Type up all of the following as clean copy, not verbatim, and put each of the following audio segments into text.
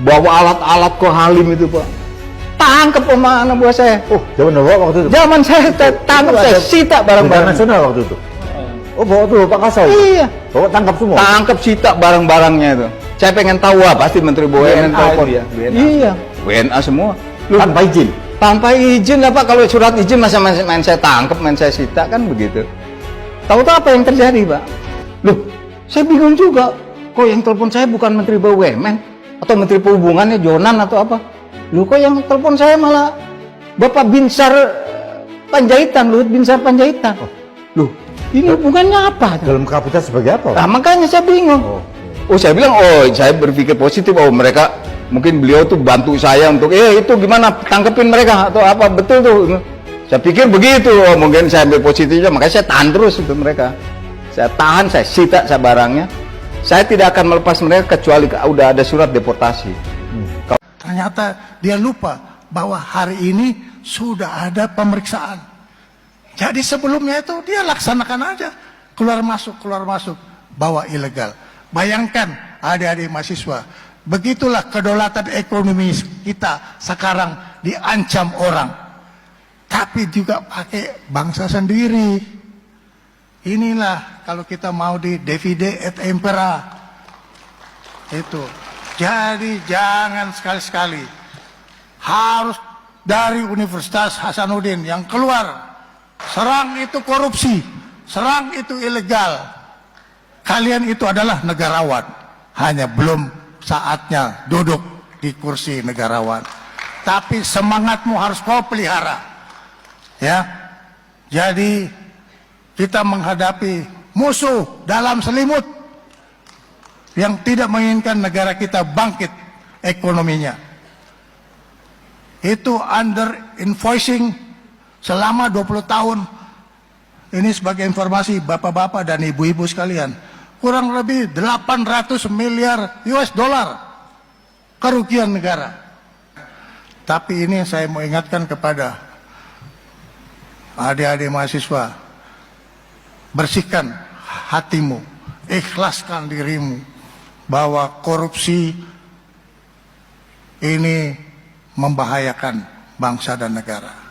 bawa alat-alat ke Halim itu Pak, tangkap sama anak buah saya. Oh, zaman Bapak waktu itu? Zaman saya tangkap, saya sita barang-barang nasional waktu itu? Oh, bawa tuh Pak Kasau? Iya. Bawa tangkap semua? Tangkap, sita barang-barangnya itu. Saya pengen tahu pasti Menteri BUMN telepon. ya? Iya, WNA semua. Loh, tanpa izin? Tanpa izin lah Pak, kalau surat izin masa main saya tangkap, main saya sita, kan begitu. Tahu-tahu apa yang terjadi Pak? Loh, saya bingung juga. Kok yang telepon saya bukan Menteri BUMN atau Menteri Perhubungannya Jonan atau apa? Loh, kok yang telepon saya malah Bapak Binsar Panjaitan, Luhut Binsar Panjaitan. Loh, ini hubungannya apa? Dalam kapasitas sebagai apa? Nah, makanya saya bingung. Saya bilang, saya berpikir positif, mereka mungkin beliau tuh bantu saya untuk itu gimana tangkepin mereka atau apa, betul tuh. Saya pikir begitu, mungkin saya ambil positifnya, makanya saya tahan terus itu mereka. Saya tahan, saya sita saya barangnya. Saya tidak akan melepas mereka kecuali udah ada surat deportasi. Ternyata dia lupa bahwa hari ini sudah ada pemeriksaan. Jadi sebelumnya itu dia laksanakan aja, keluar masuk, bawa ilegal. Bayangkan adik-adik mahasiswa, begitulah kedaulatan ekonomi kita sekarang diancam orang. Tapi juga pakai bangsa sendiri. Inilah kalau kita mau di divide et impera. Itu. Jadi jangan sekali-sekali harus dari Universitas Hasanuddin yang keluar. Serang itu korupsi, serang itu ilegal. Kalian itu adalah negarawan, hanya belum saatnya duduk di kursi negarawan. Tapi semangatmu harus kau pelihara, ya. Jadi kita menghadapi musuh dalam selimut yang tidak menginginkan negara kita bangkit ekonominya. Itu under invoicing selama 20 tahun. Ini sebagai informasi bapak-bapak dan ibu-ibu sekalian, kurang lebih 800 miliar US dollar kerugian negara. Tapi ini saya mau ingatkan kepada adik-adik mahasiswa, bersihkan hatimu, ikhlaskan dirimu, bahwa korupsi ini membahayakan bangsa dan negara.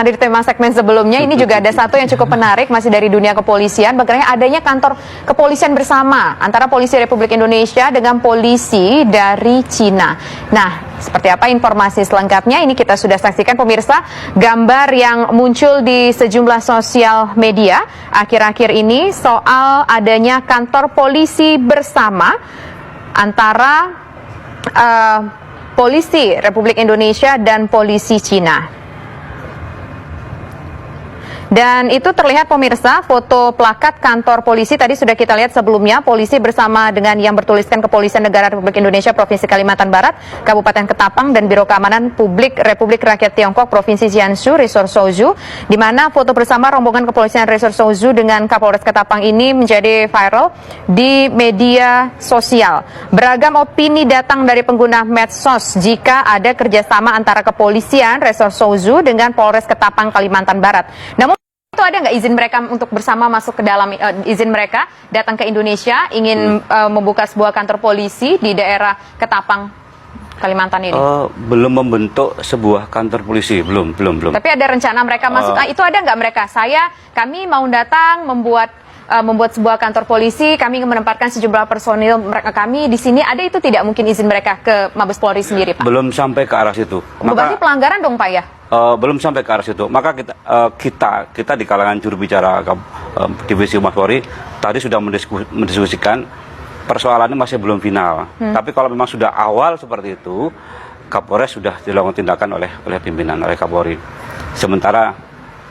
Di tema segmen sebelumnya ini juga ada satu yang cukup menarik, masih dari dunia kepolisian, mengenai adanya kantor kepolisian bersama antara polisi Republik Indonesia dengan polisi dari Cina. Nah, seperti apa informasi selengkapnya ini kita sudah saksikan pemirsa, gambar yang muncul di sejumlah sosial media akhir-akhir ini soal adanya kantor polisi bersama antara polisi Republik Indonesia dan polisi Cina. Dan itu terlihat pemirsa, foto plakat kantor polisi tadi sudah kita lihat sebelumnya, polisi bersama dengan yang bertuliskan Kepolisian Negara Republik Indonesia Provinsi Kalimantan Barat, Kabupaten Ketapang, dan Biro Keamanan Publik Republik Rakyat Tiongkok Provinsi Jiangsu, Resor Souzhou, di mana foto bersama rombongan kepolisian Resor Souzhou dengan Kapolres Ketapang ini menjadi viral di media sosial. Beragam opini datang dari pengguna medsos jika ada kerjasama antara kepolisian Resor Souzhou dengan Polres Ketapang Kalimantan Barat. Namun itu ada nggak izin mereka untuk bersama masuk ke dalam, izin mereka datang ke Indonesia ingin membuka sebuah kantor polisi di daerah Ketapang Kalimantan ini? Belum membentuk sebuah kantor polisi, belum. Tapi ada rencana mereka masuk, itu ada nggak mereka? Kami mau datang membuat sebuah kantor polisi, kami menempatkan sejumlah personil mereka kami di sini, ada itu tidak mungkin izin mereka ke Mabes Polri sendiri, Pak? Belum sampai ke arah situ. Berarti pelanggaran dong, Pak, ya? Belum sampai ke arah situ. Maka kita di kalangan juru bicara Divisi Humas Polri tadi sudah mendiskusikan, persoalannya masih belum final. Tapi kalau memang sudah awal seperti itu, Kapolres sudah dilakukan tindakan oleh pimpinan, oleh Kapolri. Sementara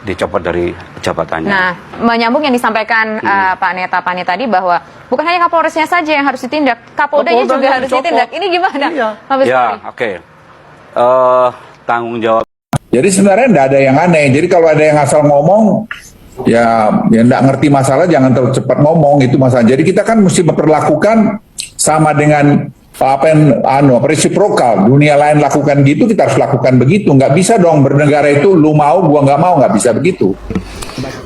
dicopot dari jabatannya. Nah, menyambung yang disampaikan Pak Netapane tadi bahwa bukan hanya Kapolresnya saja yang harus ditindak, Kapoldanya juga harus ditindak. Ini gimana? Ya, oke. Tanggung jawab. Jadi sebenarnya tidak ada yang aneh. Jadi kalau ada yang asal ngomong, ya tidak ngerti masalah, jangan terlalu cepat ngomong, itu masalah. Jadi kita kan mesti memperlakukan sama dengan apa yang reciprocal. Dunia lain lakukan gitu, kita harus lakukan begitu. Nggak bisa dong bernegara itu lu mau, gua nggak mau, nggak bisa begitu.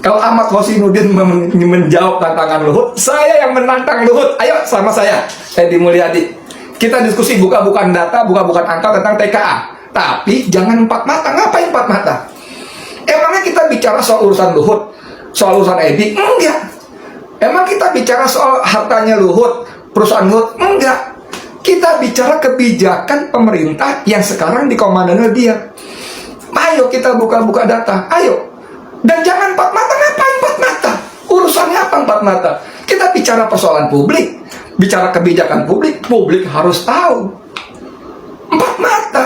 Kalau Ahmad Khosinuddin menjawab tantangan Luhut, saya yang menantang Luhut. Ayo sama saya, Edi Mulyadi. kita diskusi bukan data, bukan angka tentang TKA. Tapi jangan empat mata. Ngapain empat mata? Emangnya kita bicara soal urusan Luhut, soal urusan Edi? Enggak. Emang kita bicara soal hartanya Luhut, perusahaan Luhut? Enggak. Kita bicara kebijakan pemerintah yang sekarang dikomandoi dia. Ayo kita buka-buka data. Ayo. Dan jangan empat mata. Ngapain empat mata? Urusannya apa empat mata? Kita bicara persoalan publik, bicara kebijakan publik, publik harus tahu. Empat mata.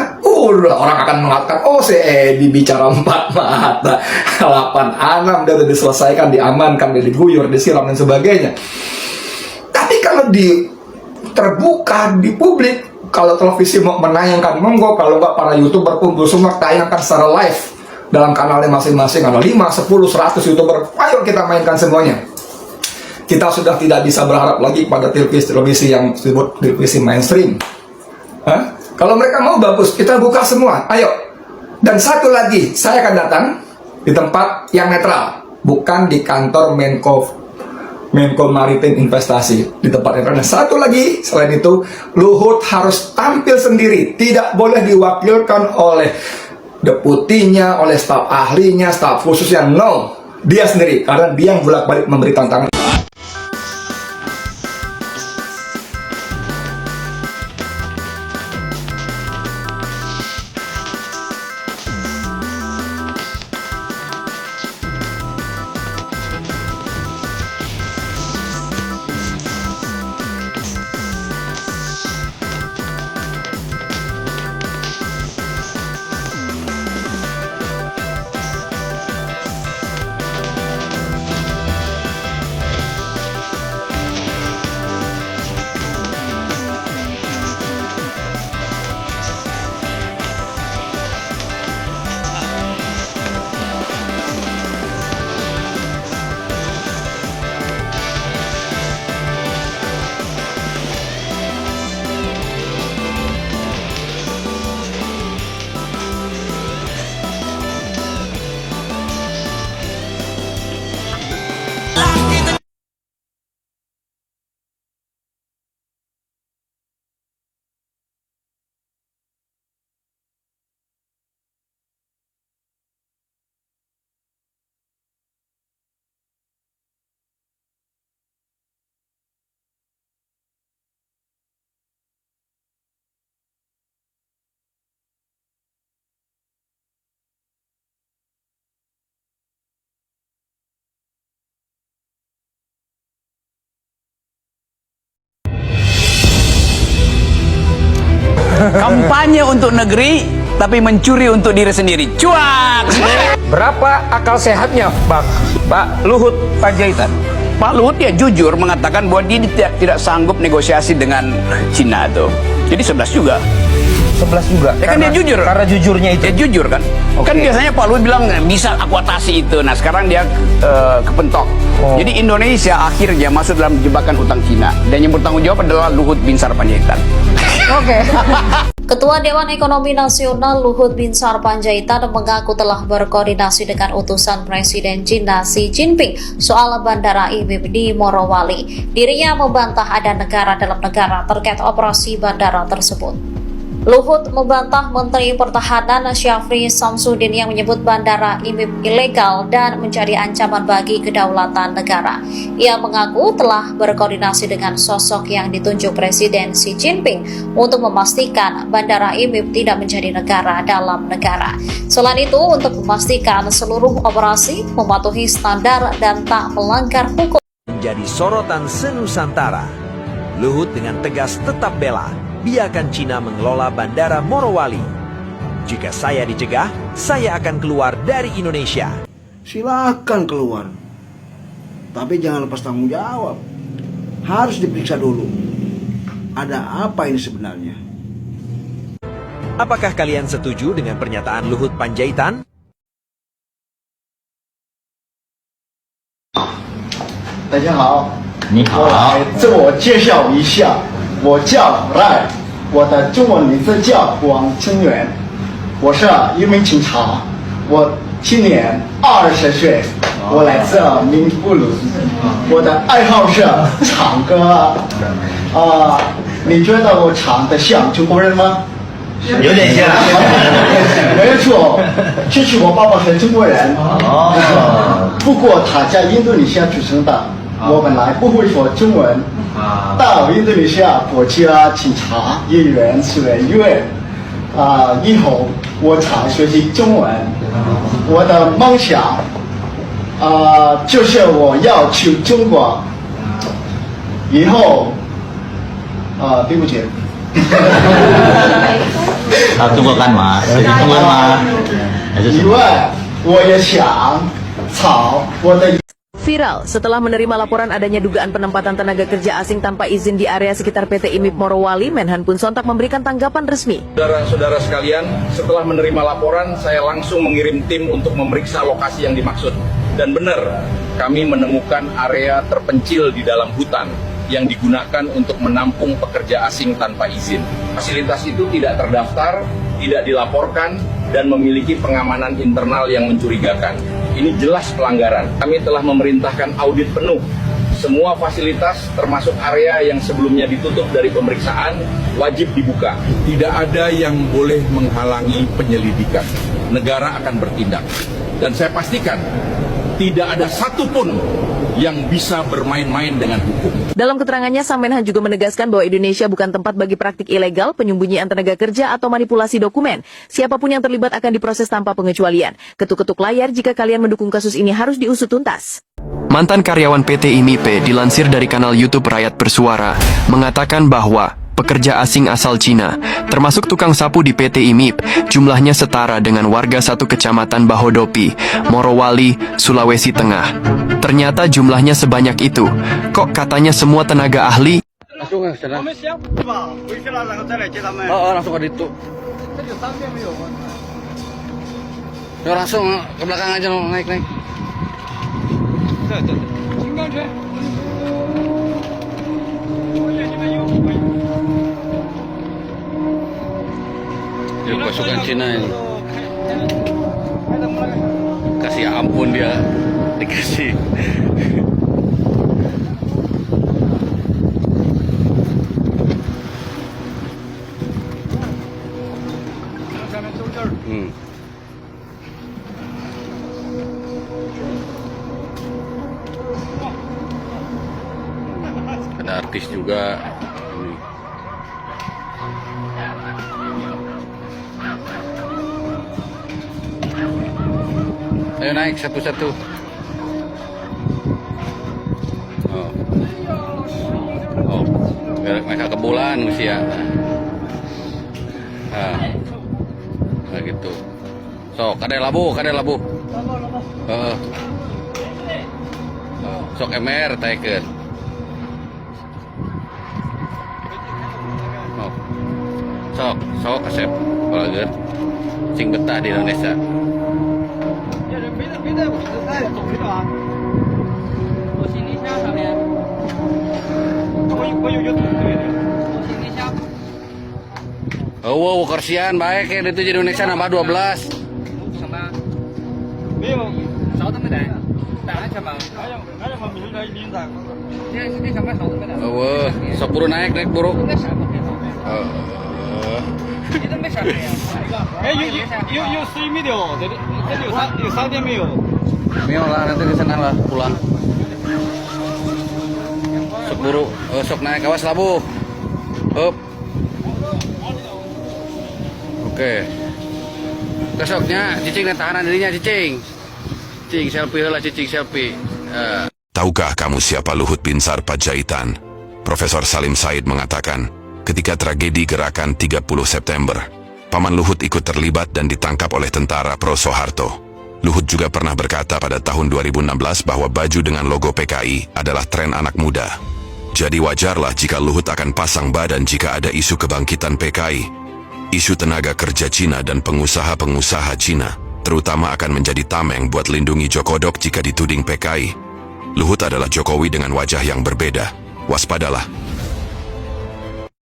Orang akan mengatakan, oh si Edi bicara empat mata. 8-6 dari diselesaikan, diamankan, diguyur, disiram dan sebagainya. Tapi kalau terbuka di publik, kalau televisi mau menayangkan, monggo. Kalau nggak, para YouTuber kumpul semua tayangkan secara live dalam kanalnya masing-masing. Ada 5, 10, 100 YouTuber. Ayo kita mainkan semuanya. Kita sudah tidak bisa berharap lagi pada televisi yang disebut televisi mainstream. Hah? Kalau mereka mau, bagus, kita buka semua. Ayo. Dan satu lagi, saya akan datang di tempat yang netral, bukan di kantor Menko Maritim Investasi, di tempat netral. Dan satu lagi, selain itu, Luhut harus tampil sendiri, tidak boleh diwakilkan oleh deputinya, oleh staf ahlinya, staf khususnya. No, dia sendiri, karena dia yang bolak-balik memberi tantangan. Kampanye untuk negeri, tapi mencuri untuk diri sendiri. Cuak! Berapa akal sehatnya, Pak Luhut Panjaitan? Pak Luhut ya jujur mengatakan bahwa dia tidak sanggup negosiasi dengan Cina tuh. Jadi 11 juga. 11 juga. Ya kan dia jujur. Karena jujurnya itu. Dia jujur kan. Oke. Kan biasanya Pak Luhut bilang bisa aku atasi itu. Nah sekarang dia kepentok. Jadi Indonesia akhirnya masuk dalam jebakan utang Cina. Dan yang bertanggung jawab adalah Luhut Binsar Panjaitan. Oke. Ketua Dewan Ekonomi Nasional Luhut Binsar Panjaitan mengaku telah berkoordinasi dengan utusan Presiden China Xi Jinping soal Bandara IMIP di Morowali. Dirinya membantah ada negara dalam negara terkait operasi bandara tersebut. Luhut membantah Menteri Pertahanan Syafri Samsudin yang menyebut bandara IMIP ilegal dan menjadi ancaman bagi kedaulatan negara. Ia mengaku telah berkoordinasi dengan sosok yang ditunjuk Presiden Xi Jinping untuk memastikan bandara IMIP tidak menjadi negara dalam negara. Selain itu, untuk memastikan seluruh operasi mematuhi standar dan tak melanggar hukum. Menjadi sorotan senusantara, Luhut dengan tegas tetap bela biarkan Cina mengelola bandara Morowali. Jika saya dicegah, saya akan keluar dari Indonesia. Silakan keluar, tapi jangan lepas tanggung jawab. Harus diperiksa dulu, ada apa ini sebenarnya. Apakah kalian setuju dengan pernyataan Luhut Panjaitan? 大家好，你好，我来自我介绍一下，我叫赖，我的中文名字叫王清源，我是一名警察，我今年20岁，我来自宁布鲁，我的爱好是唱歌，你觉得我长得像中国人吗？有点像。没错，这是我爸爸是中国人。不过他在印度尼西亚出生的，我本来不会说中文。到印度尼西亚国家警察医院学院以后我才学习中文。我的梦想就是我要去中国，以后对不起。中国干嘛？学中文吗？还是什么？以外，我也想朝我的。Viral setelah menerima laporan adanya dugaan penempatan tenaga kerja asing tanpa izin di area sekitar PT IMIP Morowali, Menhan pun sontak memberikan tanggapan resmi. Saudara-saudara sekalian, setelah menerima laporan, saya langsung mengirim tim untuk memeriksa lokasi yang dimaksud. Dan benar, kami menemukan area terpencil di dalam hutan yang digunakan untuk menampung pekerja asing tanpa izin. Fasilitas itu tidak terdaftar, tidak dilaporkan, dan memiliki pengamanan internal yang mencurigakan. Ini jelas pelanggaran. Kami telah memerintahkan audit penuh semua fasilitas termasuk area yang sebelumnya ditutup dari pemeriksaan wajib dibuka. Tidak ada yang boleh menghalangi penyelidikan. Negara akan bertindak. Dan saya pastikan tidak ada satupun yang bisa bermain-main dengan hukum. Dalam keterangannya, Sang Menhan juga menegaskan bahwa Indonesia bukan tempat bagi praktik ilegal, penyembunyian tenaga kerja, atau manipulasi dokumen. Siapapun yang terlibat akan diproses tanpa pengecualian. Ketuk-ketuk layar jika kalian mendukung kasus ini harus diusut tuntas. Mantan karyawan PT IMIP dilansir dari kanal YouTube Rakyat Bersuara, mengatakan bahwa pekerja asing asal Cina, termasuk tukang sapu di PT IMIP, jumlahnya setara dengan warga satu kecamatan Bahodopi, Morowali, Sulawesi Tengah. Ternyata jumlahnya sebanyak itu. Kok katanya semua tenaga ahli? langsung ke sana. Langsung ke situ. Langsung ke belakang aja lo, naik. Dia pasukan Cina ini. Kasih ampun dia dikasih. Ada artis juga. Ayo naik satu-satu. Oh, biar mereka ke bulan usia. Nah gitu. Sok, ada labu. Sok emer taikeun. Sok kasep balageun. Sing betah di Indonesia. Oh, kersian baik ya itu di Indonesia nambah 12. Oh, sok buru naik buru. Lah nanti di sana lah pulang. Sok buru, sok naik awas labu. Up. Oke. Besoknya cicing tahanan dirinya cicing. Cicing selfie lah cicing selfie. Tahukah kamu siapa Luhut Binsar Panjaitan? Profesor Salim Said mengatakan, ketika tragedi gerakan 30 September, Paman Luhut ikut terlibat dan ditangkap oleh tentara pro Soeharto. Luhut juga pernah berkata pada tahun 2016 bahwa baju dengan logo PKI adalah tren anak muda. Jadi wajarlah jika Luhut akan pasang badan jika ada isu kebangkitan PKI. Isu tenaga kerja Cina dan pengusaha-pengusaha Cina, terutama akan menjadi tameng buat lindungi Jokodok jika dituding PKI. Luhut adalah Jokowi dengan wajah yang berbeda. Waspadalah.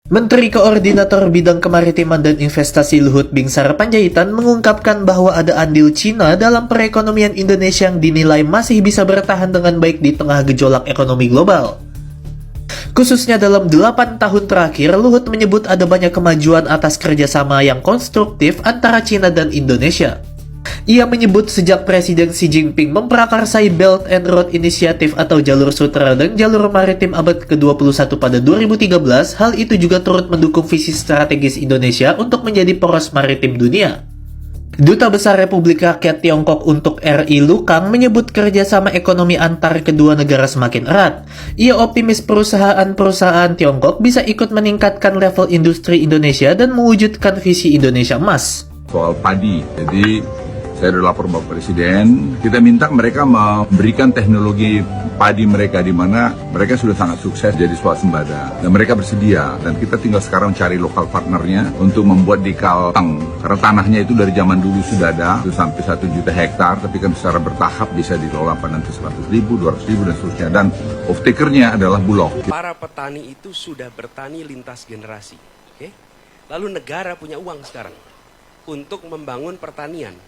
Menteri Koordinator Bidang Kemaritiman dan Investasi Luhut Binsar Panjaitan mengungkapkan bahwa ada andil Cina dalam perekonomian Indonesia yang dinilai masih bisa bertahan dengan baik di tengah gejolak ekonomi global. Khususnya dalam 8 tahun terakhir, Luhut menyebut ada banyak kemajuan atas kerjasama yang konstruktif antara China dan Indonesia. Ia menyebut sejak Presiden Xi Jinping memprakarsai Belt and Road Initiative atau jalur sutra dan jalur maritim abad ke-21 pada 2013, hal itu juga turut mendukung visi strategis Indonesia untuk menjadi poros maritim dunia. Duta Besar Republik Rakyat Tiongkok untuk RI Lu Kang menyebut kerjasama ekonomi antar kedua negara semakin erat. Ia optimis perusahaan-perusahaan Tiongkok bisa ikut meningkatkan level industri Indonesia dan mewujudkan visi Indonesia Emas. Soal padi, jadi saya sudah lapor Bapak Presiden, kita minta mereka memberikan teknologi padi mereka di mana mereka sudah sangat sukses jadi swasembada dan mereka bersedia, dan kita tinggal sekarang cari lokal partnernya untuk membuat di Kalteng karena tanahnya itu dari zaman dulu sudah ada, itu sampai 1 juta hektar, tapi kan secara bertahap bisa dikelola nanti 100.000, 200.000 dan seterusnya, dan off-takernya adalah Bulog. Para petani itu sudah bertani lintas generasi, oke? Lalu negara punya uang sekarang untuk membangun pertanian.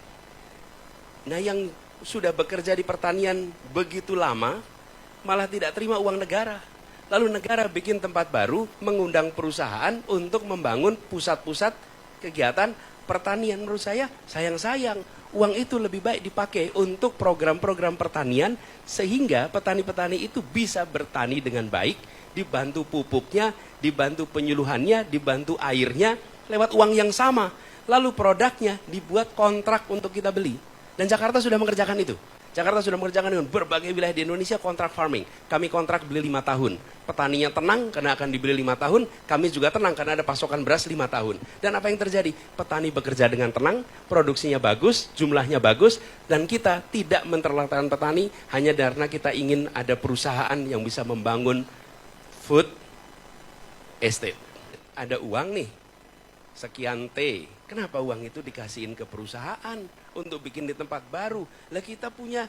Nah, yang sudah bekerja di pertanian begitu lama malah tidak terima uang negara. Lalu negara bikin tempat baru, mengundang perusahaan untuk membangun pusat-pusat kegiatan pertanian. Menurut saya, sayang-sayang uang itu lebih baik dipakai untuk program-program pertanian sehingga petani-petani itu bisa bertani dengan baik, dibantu pupuknya, dibantu penyuluhannya, dibantu airnya lewat uang yang sama. Lalu produknya dibuat kontrak untuk kita beli. Dan Jakarta sudah mengerjakan itu. Jakarta sudah mengerjakan dengan berbagai wilayah di Indonesia kontrak farming. Kami kontrak beli 5 tahun. Petaninya tenang karena akan dibeli 5 tahun. Kami juga tenang karena ada pasokan beras 5 tahun. Dan apa yang terjadi? Petani bekerja dengan tenang, produksinya bagus, jumlahnya bagus. Dan kita tidak menterlantarkan petani hanya karena kita ingin ada perusahaan yang bisa membangun food estate. Ada uang nih, sekian T. Kenapa uang itu dikasihin ke perusahaan untuk bikin di tempat baru? Lah kita punya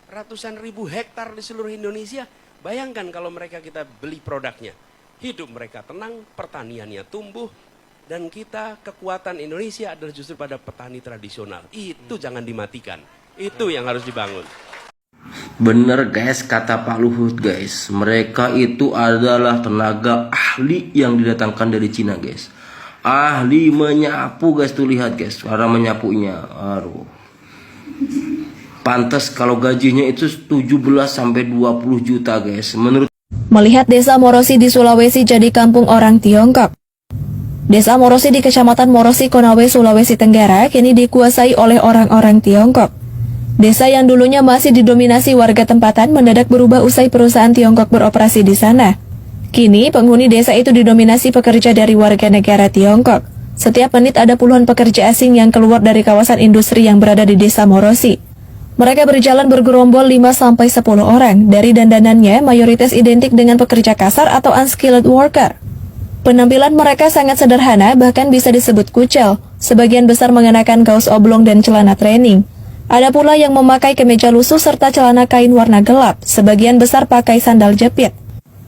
ratusan ribu hektar di seluruh Indonesia. Bayangkan kalau mereka kita beli produknya. Hidup mereka tenang, pertaniannya tumbuh. Dan kita, kekuatan Indonesia adalah justru pada petani tradisional. Itu jangan dimatikan. Itu yang harus dibangun. Bener guys, kata Pak Luhut guys. Mereka itu adalah tenaga ahli yang didatangkan dari Cina guys. Ahli menyapu guys, tuh lihat guys, cara menyapunya. Aduh. Pantas kalau gajinya itu 17 sampai 20 juta guys. Melihat desa Morosi di Sulawesi jadi kampung orang Tiongkok. Desa Morosi di Kecamatan Morosi, Konawe, Sulawesi Tenggara kini dikuasai oleh orang-orang Tiongkok. Desa yang dulunya masih didominasi warga tempatan mendadak berubah usai perusahaan Tiongkok beroperasi di sana. Kini, penghuni desa itu didominasi pekerja dari warga negara Tiongkok. Setiap menit ada puluhan pekerja asing yang keluar dari kawasan industri yang berada di desa Morosi. Mereka berjalan bergerombol 5-10 orang. Dari dandanannya, mayoritas identik dengan pekerja kasar atau unskilled worker. Penampilan mereka sangat sederhana, bahkan bisa disebut kucel. Sebagian besar mengenakan kaos oblong dan celana training. Ada pula yang memakai kemeja lusuh serta celana kain warna gelap. Sebagian besar pakai sandal jepit.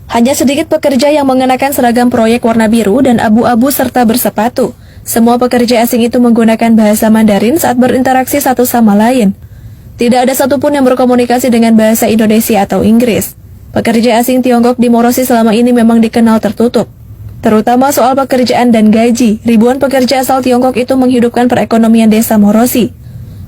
Hanya sedikit pekerja yang mengenakan seragam proyek warna biru dan abu-abu serta bersepatu. Semua pekerja asing itu menggunakan bahasa Mandarin saat berinteraksi satu sama lain. Tidak ada satupun yang berkomunikasi dengan bahasa Indonesia atau Inggris. Pekerja asing Tiongkok di Morosi selama ini memang dikenal tertutup. Terutama soal pekerjaan dan gaji, ribuan pekerja asal Tiongkok itu menghidupkan perekonomian desa Morosi.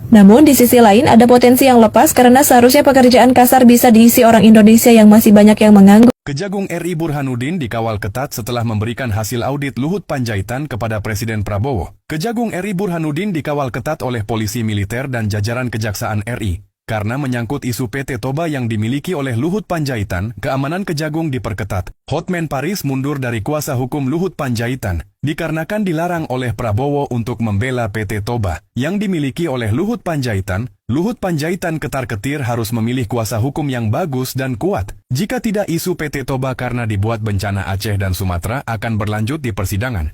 Namun di sisi lain ada potensi yang lepas karena seharusnya pekerjaan kasar bisa diisi orang Indonesia yang masih banyak yang menganggur. Kejagung RI Burhanuddin dikawal ketat setelah memberikan hasil audit Luhut Panjaitan kepada Presiden Prabowo. Kejagung RI Burhanuddin dikawal ketat oleh polisi militer dan jajaran Kejaksaan RI. Karena menyangkut isu PT Toba yang dimiliki oleh Luhut Panjaitan, keamanan Kejagung diperketat. Hotman Paris mundur dari kuasa hukum Luhut Panjaitan, dikarenakan dilarang oleh Prabowo untuk membela PT Toba yang dimiliki oleh Luhut Panjaitan. Luhut Panjaitan ketar-ketir harus memilih kuasa hukum yang bagus dan kuat. Jika tidak, isu PT Toba karena dibuat bencana Aceh dan Sumatera akan berlanjut di persidangan.